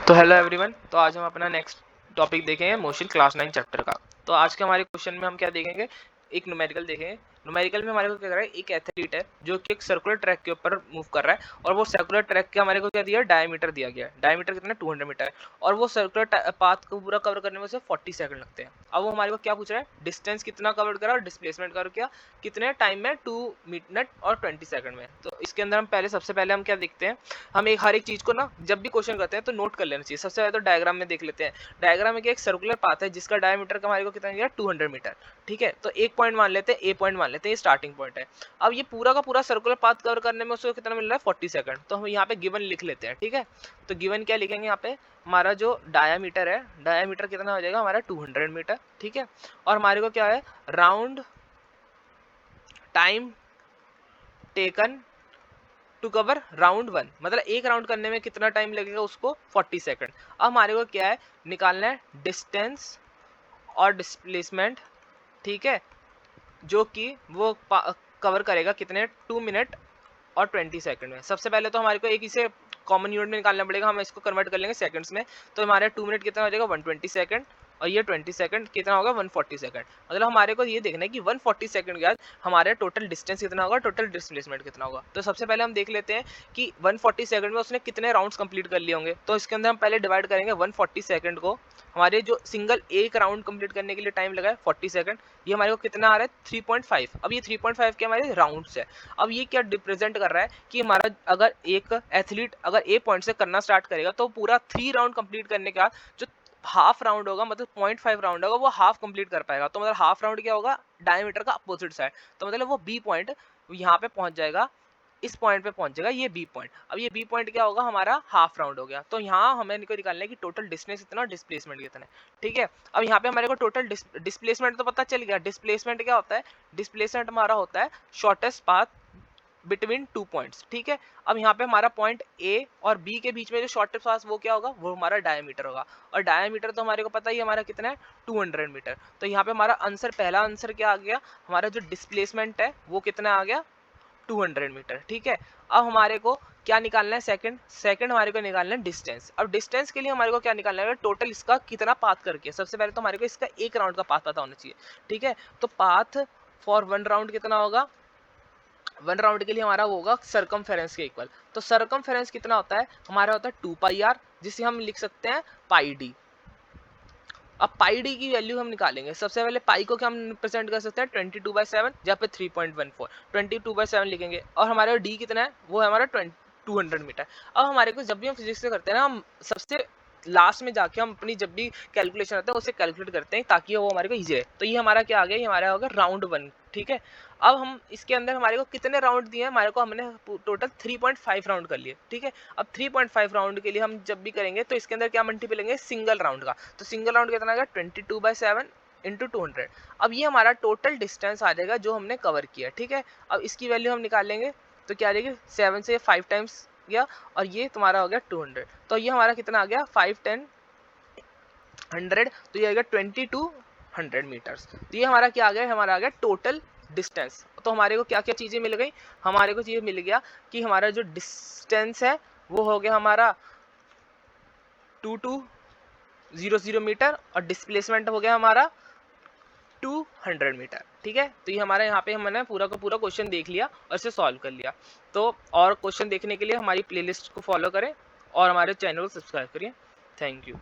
तो hello everyone, तो आज हम अपना नेक्स्ट टॉपिक देखेंगे मोशन क्लास 9 चैप्टर का। तो आज के हमारे क्वेश्चन में हम क्या देखेंगे, एक न्यूमेरिकल देखेंगे। न्यूमेरिकल में हमारे को क्या कर रहा है, एक एथलीट है जो कि एक सर्कुलर ट्रैक के ऊपर मूव कर रहा है और वो सर्कुलर ट्रैक के हमारे को क्या दिया, डायमीटर दिया गया है। डायमीटर कितना, 200 मीटर है और वो सर्कुलर पाथ को पूरा कवर करने में उसे 40 सेकंड लगते हैं। अब वो हमारे को क्या पूछ रहा है, डिस्टेंस कितना कवर करा और डिस्प्लेसमेंट कवर किया कितने टाइम में, 2 मिनट और 20 सेकंड में। तो इसके अंदर हम सबसे पहले हम क्या देखते हैं, हम हर एक चीज को ना जब भी क्वेश्चन करते हैं तो नोट कर लेना चाहिए। सबसे पहले तो डायग्राम में देख लेते हैं। डायग्राम में क्या, एक सर्कुलर पाथ है जिसका डायमीटर का हमारे को कितना दिया, 200 मीटर। ठीक है, तो एक पॉइंट मान लेते हैं, ए पॉइंट मान लेते हैं, ये स्टार्टिंग पॉइंट है। अब ये पूरा का पूरा सर्कुलर पाथ कवर करने में उसको कितना मिल रहा है, 40 सेकंड। तो हम यहाँ पे गिवन लिख लेते हैं। ठीक है, तो गिवन क्या लिखेंगे यहाँ पे, हमारा जो डायामीटर है, डायामीटर कितना हो जाएगा हमारा, 200 मीटर। ठीक है, और हमारे को क्या है, round time taken to cover round 1, मतलब एक राउंड करने में कितना टाइम लगेगा उसको, 40 सेकंड। अब हमारे को क्या है, निकालना है डिस्टेंस और डिस्प्लेसमेंट। ठीक है, जो कि वो कवर करेगा कितने, 2 मिनट और 20 सेकंड में। सबसे पहले तो हमारे को एक इसे कॉमन यूनिट में निकालना पड़ेगा, हम इसको कन्वर्ट कर लेंगे सेकंड्स में। तो हमारे 2 मिनट कितना हो जाएगा, 120 सेकंड, और ये 20 सेकंड कितना होगा, 140 सेकंड। मतलब हमारे को ये देखना है कि 140 सेकंड के बाद हमारे टोटल डिस्टेंस कितना होगा, टोटल डिस्प्लेसमेंट कितना होगा। तो सबसे पहले हम देख लेते हैं कि 140 सेकंड में उसने कितने राउंड्स कंप्लीट कर लिए होंगे। तो इसके अंदर हम पहले डिवाइड करेंगे 140 सेकंड को, हमारे जो सिंगल एक राउंड कंप्लीट करने के लिए टाइम लगा है 40 सेकंड, ये हमारे को कितना आ रहा है, 3.5। अब ये 3.5 के हमारे राउंड्स है। अब ये क्या रिप्रेजेंट कर रहा है कि हमारा अगर एक एथलीट अगर ए पॉइंट से करना स्टार्ट करेगा तो पूरा 3 राउंड कंप्लीट करने के बाद जो हाफ राउंड होगा, मतलब 0.5 राउंड होगा, वो हाफ कंप्लीट कर पाएगा। तो मतलब हाफ राउंड क्या होगा, डायमीटर का अपोजिट साइड। तो मतलब वो बी पॉइंट यहाँ पे पहुंच जाएगा, इस पॉइंट पे पहुंच जाएगा, ये बी पॉइंट। अब ये बी पॉइंट क्या होगा, हमारा हाफ राउंड हो गया। तो यहाँ हमें इनको निकालना है कि टोटल डिस्टेंस कितना, डिस्प्लेसमेंट कितना है। ठीक है, अब यहाँ पे हमारे को टोटल डिस्प्लेसमेंट तो पता चल गया। डिस्प्लेसमेंट क्या होता है, डिस्प्लेसमेंट हमारा होता है शॉर्टेस्ट पाथ बिटवीन 2 पॉइंट्स। ठीक है, अब यहाँ पे हमारा पॉइंट ए और बी के बीच में जो शॉर्टेस्ट पाथ वो क्या होगा, वो हमारा डायमीटर होगा। और डायमीटर तो हमारे को पता ही हमारा कितना है, 200 मीटर। तो यहाँ पे हमारा आंसर, पहला आंसर क्या आ गया, हमारा जो डिस्प्लेसमेंट है वो कितना आ गया, 200 मीटर। ठीक है, अब हमारे को क्या निकालना है, सेकंड हमारे को निकालना है डिस्टेंस। अब डिस्टेंस के लिए हमारे को क्या निकालना है, टोटल इसका कितना पाथ करके। सबसे पहले तो हमारे को इसका एक राउंड का पाथ पता होना चाहिए। ठीक है, तो पाथ फॉर 1 राउंड कितना होगा, 1 राउंड के लिए हमारा वो होगा सरकमफेरेंस के इक्वल। तो सरकमफेरेंस कितना होता है, हमारा होता है 2 पाई आर, जिसे हम लिख सकते हैं पाई डी। अब पाई डी की वैल्यू हम निकालेंगे। सबसे पहले पाई को क्या हम रिप्रेजेंट कर सकते हैं, 22/7 या फिर 3.14, 22/7 लिखेंगे। और हमारा डी कितना है, वो है हमारा 200 मीटर। अब हमारे को जब भी हम फिजिक्स से करते हैं ना, हम सबसे लास्ट में जाके हम अपनी जब भी कैलकुलेशन आता है उसे कैलकुलेट करते हैं ताकि वो हमारे को इजी है। तो ये हमारा क्या आ गया, ये हमारा होगा राउंड 1। ठीक है, अब हम इसके अंदर हमारे को कितने राउंड दिए हैं, हमारे को हमने टोटल 3.5 राउंड कर लिए। ठीक है, अब 3.5 राउंड के लिए हम जब भी करेंगे तो इसके अंदर क्या मल्टीपल लेंगे, सिंगल राउंड का। तो सिंगल राउंड कितना आएगा, 22/7 इंटू 200। अब ये हमारा टोटल डिस्टेंस आ जाएगा जो हमने कवर किया। ठीक है, अब इसकी वैल्यू हम निकाल लेंगे। तो क्या आ जाएगी, 7 से 5 टाइम्स गया और ये तुम्हारा हो गया 200। तो ये हमारा कितना आ गया, 5, 10, 100, तो ये आ गया 2200 मीटर्स। तो ये हमारा क्या आ गया, हमारा आ गया टोटल डिस्टेंस। तो हमारे को क्या क्या चीजें मिल गई, हमारे को ये मिल गया कि हमारा जो डिस्टेंस है वो हो गया हमारा 2200 मीटर और डिस्प्लेसमेंट हो गया हमारा 200 मीटर। ठीक है, तो ये हमारा यहाँ पे हमने पूरा का पूरा क्वेश्चन देख लिया और इसे सॉल्व कर लिया। तो और क्वेश्चन देखने के लिए हमारी प्लेलिस्ट को फॉलो करें और हमारे चैनल को सब्सक्राइब करिए। Thank you.